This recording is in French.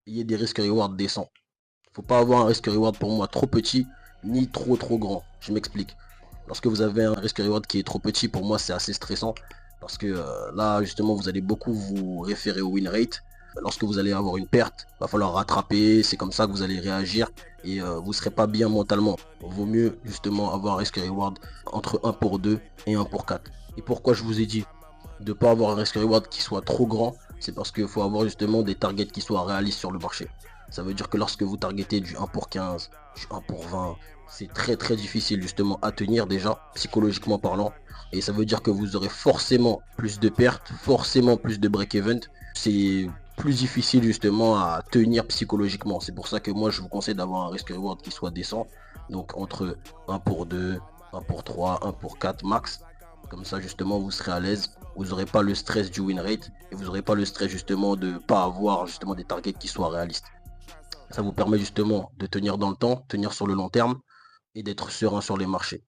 ayez des risques reward décents. Faut pas avoir un risque reward pour moi trop petit, ni trop grand. Je m'explique. Lorsque vous avez un risque reward qui est trop petit, pour moi c'est assez stressant. Parce que là, justement, vous allez beaucoup vous référer au win rate. Lorsque vous allez avoir une perte, va falloir rattraper, c'est comme ça que vous allez réagir et vous serez pas bien mentalement. Vaut mieux justement avoir un risque reward entre 1 pour 2 et 1 pour 4. Et pourquoi je vous ai dit de ne pas avoir un risque reward qui soit trop grand, c'est parce qu'il faut avoir justement des targets qui soient réalistes sur le marché. Ça veut dire que lorsque vous targetez du 1 pour 15, du 1 pour 20, c'est très difficile justement à tenir déjà, psychologiquement parlant. Et ça veut dire que vous aurez forcément plus de pertes, forcément plus de break-even. C'est plus difficile justement à tenir psychologiquement. C'est pour ça que moi je vous conseille d'avoir un risk reward qui soit décent. Donc entre 1 pour 2, 1 pour 3, 1 pour 4 max. Comme ça justement vous serez à l'aise. Vous n'aurez pas le stress du win rate et vous n'aurez pas le stress justement de ne pas avoir justement des targets qui soient réalistes. Ça vous permet justement de tenir dans le temps, tenir sur le long terme et d'être serein sur les marchés.